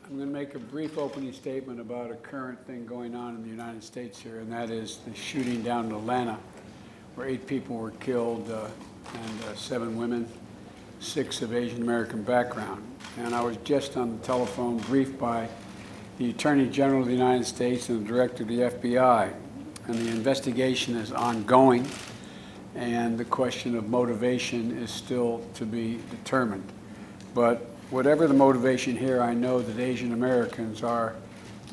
I'm going to make a brief opening statement about a current thing going on in the United States here, and that is the shooting down in Atlanta, where 8 people were killed and 7 women, 6 of Asian American background. And I was just on the telephone briefed by the Attorney General of the United States and the Director of the FBI, and the investigation is ongoing, and the question of motivation is still to be determined. But whatever the motivation here, I know that Asian Americans are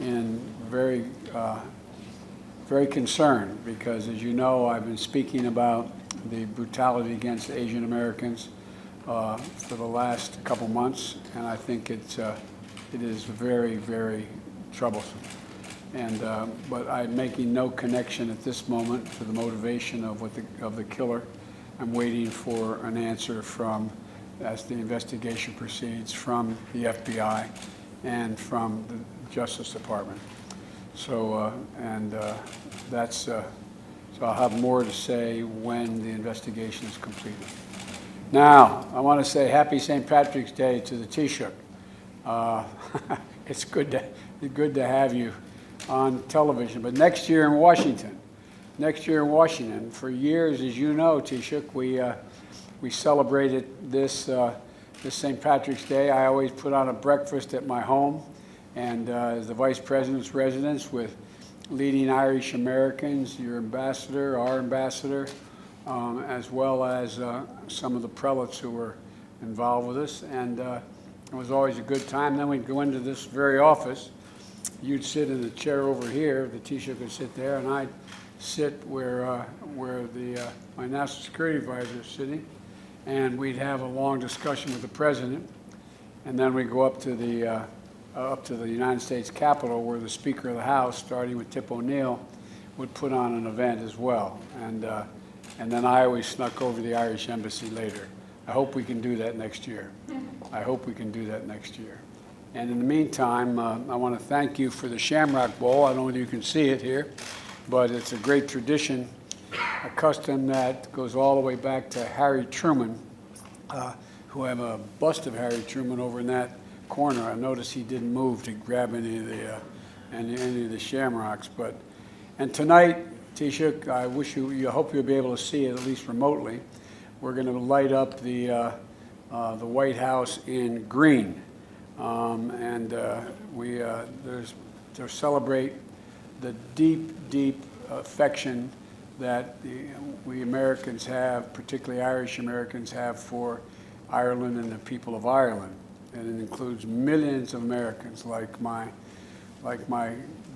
in very concerned because, as you know, I've been speaking about the brutality against Asian Americans for the last couple months, and I think it is very, very troublesome. And but I'm making no connection at this moment to the motivation of the killer. I'm waiting for an answer from, as the investigation proceeds, from the FBI and from the Justice Department. So, so I'll have more to say when the investigation is completed. Now, I want to say Happy St. Patrick's Day to the Taoiseach. It's good to have you on television, but next year in Washington, for years, as you know, Taoiseach, we celebrated this St. Patrick's Day. I always put on a breakfast at my home, and as the Vice President's residence with leading Irish Americans, your ambassador, our ambassador, as well as some of the prelates who were involved with us, and it was always a good time. Then we'd go into this very office. You'd sit in the chair over here, the Taoiseach would sit there, and I'd sit where my national security advisor is sitting, and we'd have a long discussion with the president, and then we'd go up to the United States Capitol, where the Speaker of the House, starting with Tip O'Neill, would put on an event as well, and then I always snuck over the Irish Embassy later. I hope we can do that next year. I hope we can do that next year. And in the meantime, I want to thank you for the Shamrock Bowl. I don't know whether you can see it here, but it's a great tradition, a custom that goes all the way back to Harry Truman, who have a bust of Harry Truman over in that corner. I noticed he didn't move to grab any of the shamrocks. And tonight, Taoiseach, I hope you'll be able to see it at least remotely. We're going to light up the White House in green. To celebrate the deep affection that we Americans have, particularly Irish Americans have, for Ireland and the people of Ireland. And it includes millions of Americans like my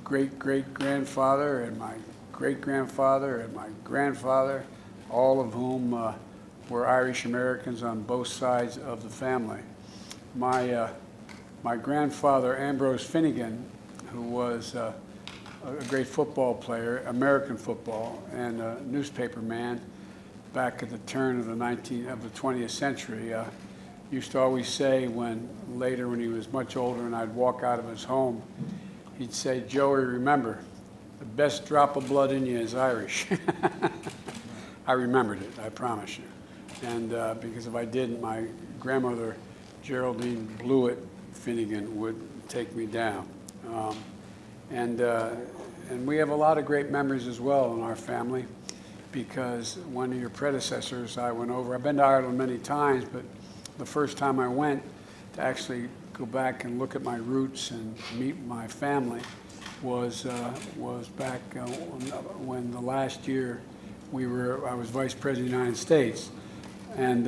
great-great-grandfather and my great-grandfather and my grandfather, all of whom were Irish Americans on both sides of the family. My grandfather, Ambrose Finnegan, who was a great football player, American football, and a newspaper man back at the turn of the 20th century, used to always say when he was much older and I'd walk out of his home, he'd say, "Joey, remember, the best drop of blood in you is Irish." I remembered it, I promise you. And because if I didn't, my grandmother, Geraldine Blewett Finnegan, would take me down. And we have a lot of great memories as well in our family, because one of your predecessors I went over. I've been to Ireland many times, but the first time I went to actually go back and look at my roots and meet my family was back when the last year I was Vice President of the United States, and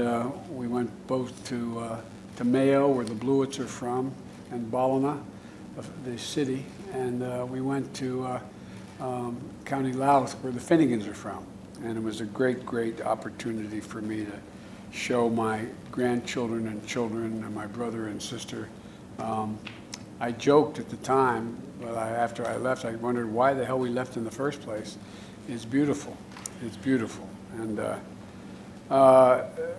we went both to Mayo, where the Blewetts are from, and Ballina, the city, and we went to County Louth, where the Finnegans are from. And it was a great opportunity for me to show my grandchildren and children and my brother and sister. I joked at the time, but after I left, I wondered why the hell we left in the first place. It's beautiful. It's beautiful. And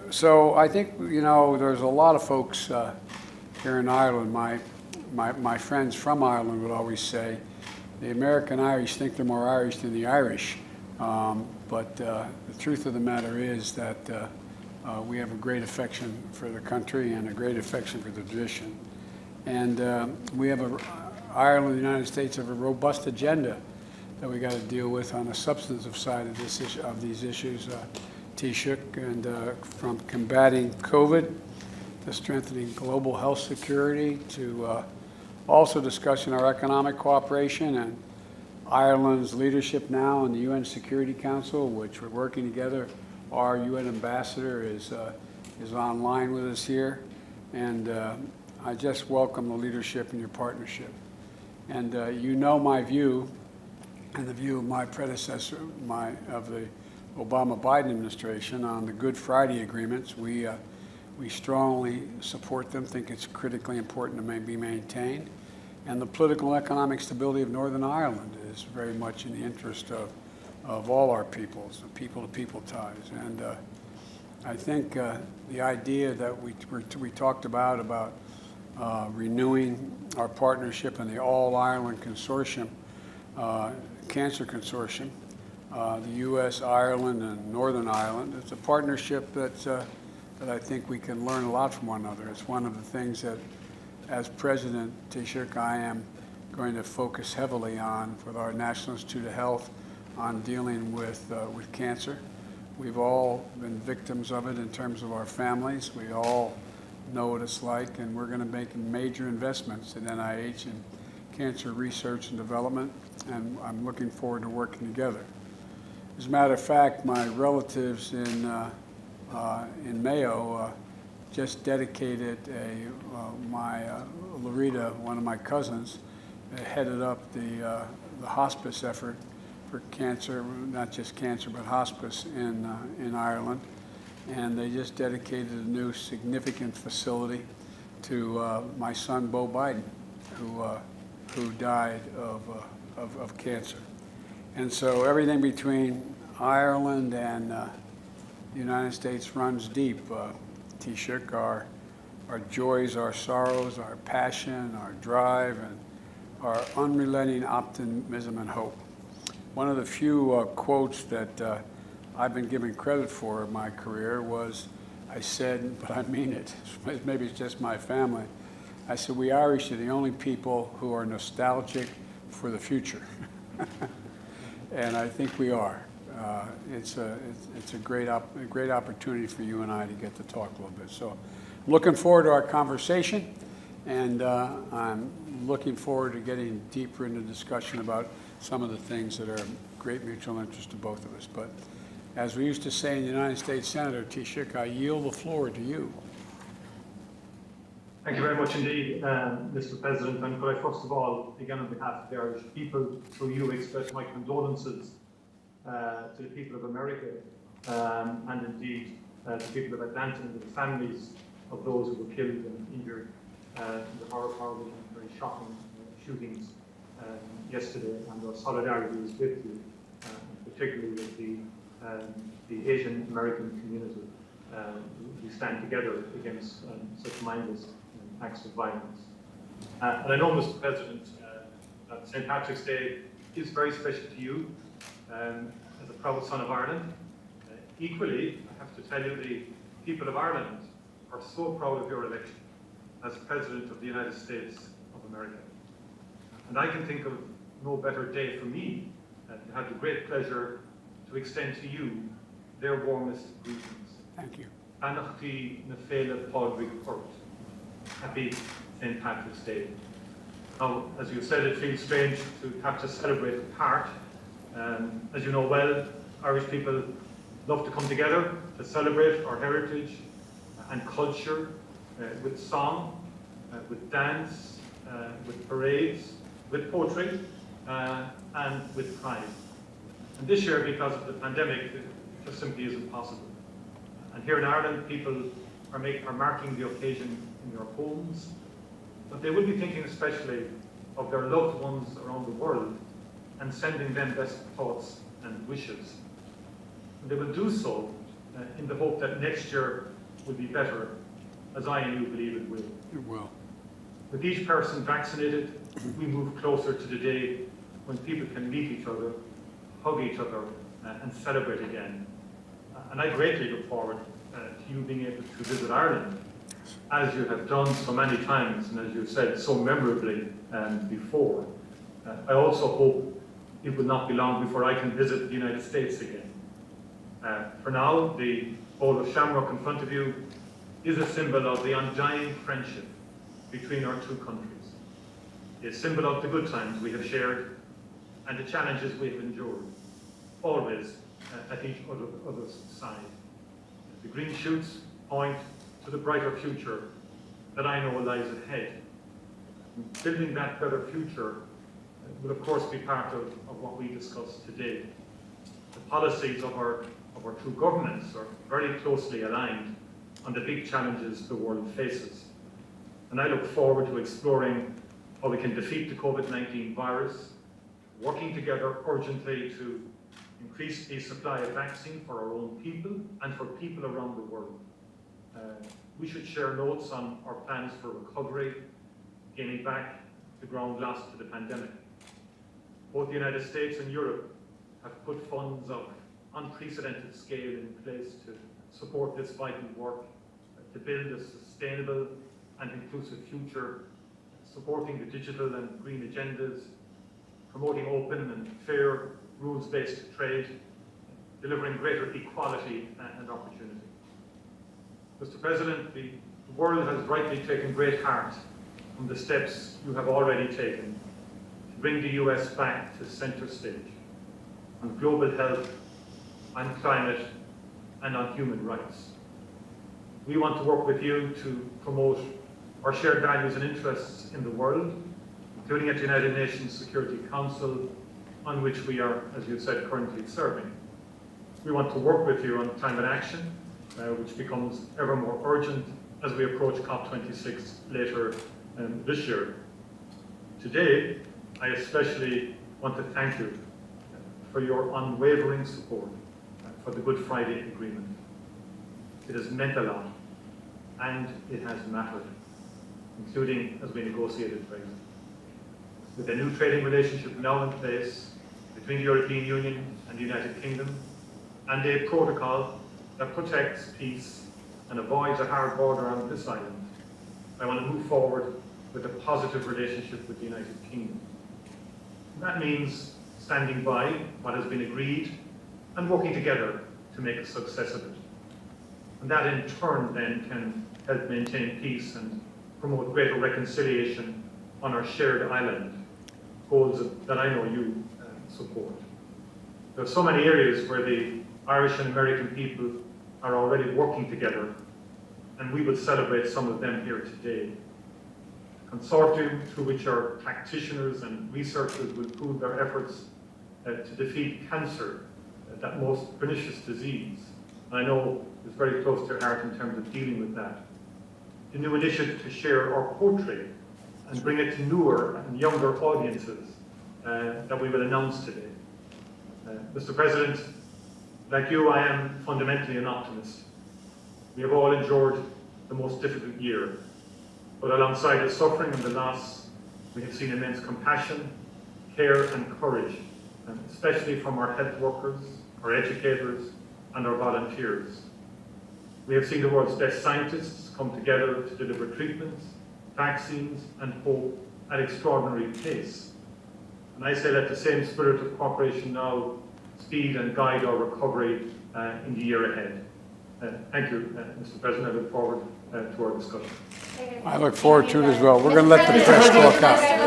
so I think, there's a lot of folks here in Ireland. My friends from Ireland would always say, the American Irish think they're more Irish than the Irish. But the truth of the matter is that we have a great affection for the country and a great affection for the tradition. And we have Ireland and the United States have a robust agenda that we got to deal with on the substantive side of this issue, of these issues, Taoiseach, and from combating COVID to strengthening global health security to also discussing our economic cooperation and Ireland's leadership now in the UN Security Council, which we're working together. Our UN ambassador is online with us here, and I just welcome the leadership and your partnership. And you know my view, and the view of my predecessor, of the Obama-Biden administration on the Good Friday agreements. We strongly support them, think it's critically important to be maintained. And the political and economic stability of Northern Ireland is very much in the interest of all our peoples, the people-to-people ties. And I think the idea that we talked about renewing our partnership in the All-Ireland Consortium, Cancer Consortium, the U.S., Ireland, and Northern Ireland. It's a partnership that I think we can learn a lot from one another. It's one of the things that, as President Taoiseach, I am going to focus heavily on with our National Institute of Health on dealing with cancer. We've all been victims of it in terms of our families. We all know what it's like, and we're going to make major investments in NIH and cancer research and development, and I'm looking forward to working together. As a matter of fact, my relatives in Mayo just dedicated Loretta, one of my cousins, headed up the hospice effort for cancer, not just cancer, but hospice in Ireland. And they just dedicated a new significant facility to my son, Beau Biden, who died of cancer. And so everything between Ireland and the United States runs deep. Taoiseach, our joys, our sorrows, our passion, our drive, and our unrelenting optimism and hope. One of the few quotes that I've been given credit for in my career was, I said, but I mean it, maybe it's just my family, I said, we Irish are the only people who are nostalgic for the future. And I think we are. It's a great opportunity for you and I to get to talk a little bit. So I'm looking forward to our conversation, and I'm looking forward to getting deeper into discussion about some of the things that are of great mutual interest to both of us. But as we used to say in the United States Senator, Taoiseach, I yield the floor to you. Thank you very much indeed, Mr. President. And could I first of all, again on behalf of the Irish people, through you express my condolences to the people of America and indeed the people of Atlanta and the families of those who were killed and injured in the horrible and very shocking shootings yesterday. And our solidarity is with you, particularly with the Asian American community. We stand together against such mindless acts of violence. And I know, Mr. President, that St. Patrick's Day is very special to you as a proud son of Ireland. Equally, I have to tell you, the people of Ireland are so proud of your election as President of the United States of America. And I can think of no better day for me to have the great pleasure to extend to you their warmest greetings. Thank you. Anachti na féile Padraig Court. Happy St. Patrick's Day. Now, as you said, it feels strange to have to celebrate apart. As you know well, Irish people love to come together to celebrate our heritage and culture with song, with dance, with parades, with poetry, and with pride. And this year, because of the pandemic, it just simply isn't possible. And here in Ireland, people are marking the occasion in their homes, but they will be thinking especially of their loved ones around the world and sending them best thoughts and wishes. And they will do so in the hope that next year will be better, as I and you believe it will. It will. With each person vaccinated, we move closer to the day when people can meet each other, hug each other, and celebrate again. And I greatly look forward to you being able to visit Ireland as you have done so many times, and as you said so memorably before, I also hope it will not be long before I can visit the United States again. For now, the bowl of shamrock in front of you is a symbol of the undying friendship between our two countries, a symbol of the good times we have shared and the challenges we have endured, always at each other's side. The green shoots point to the brighter future that I know lies ahead. Building that better future will of course be part of what we discuss today. The policies of our two governments are very closely aligned on the big challenges the world faces. And I look forward to exploring how we can defeat the COVID-19 virus, working together urgently to increase the supply of vaccine for our own people and for people around the world. We should share notes on our plans for recovery, gaining back the ground lost to the pandemic. Both the United States and Europe have put funds of unprecedented scale in place to support this vital work, to build a sustainable and inclusive future, supporting the digital and green agendas, promoting open and fair rules-based trade, delivering greater equality and opportunity. Mr. President, the world has rightly taken great heart from the steps you have already taken to bring the US back to centre stage on global health, on climate, and on human rights. We want to work with you to promote our shared values and interests in the world, including at the United Nations Security Council, on which we are, as you said, currently serving. We want to work with you on climate action, which becomes ever more urgent as we approach COP26 later this year. Today, I especially want to thank you for your unwavering support for the Good Friday Agreement. It has meant a lot, and it has mattered, including as we negotiated Brexit. With a new trading relationship now in place between the European Union and the United Kingdom, and a protocol that protects peace and avoids a hard border on this island, I want to move forward with a positive relationship with the United Kingdom. That means standing by what has been agreed and working together to make a success of it. And that in turn then can help maintain peace and promote greater reconciliation on our shared island, goals that I know you support. There are so many areas where the Irish and American people are already working together, and we will celebrate some of them here today. A consortium through which our practitioners and researchers will pool their efforts to defeat cancer, that most pernicious disease. And I know is very close to your heart in terms of dealing with that. The new initiative to share our poetry and bring it to newer and younger audiences that we will announce today. Mr. President, like you, I am fundamentally an optimist. We have all endured the most difficult year, but alongside the suffering and the loss, we have seen immense compassion, care and courage, especially from our health workers, our educators and our volunteers. We have seen the world's best scientists come together to deliver treatments, vaccines and hope at extraordinary pace. And I say let the same spirit of cooperation now speed and guide our recovery in the year ahead. Thank you, Mr. President. I look forward to our discussion. I look forward to it as well. We're going to let the press talk out.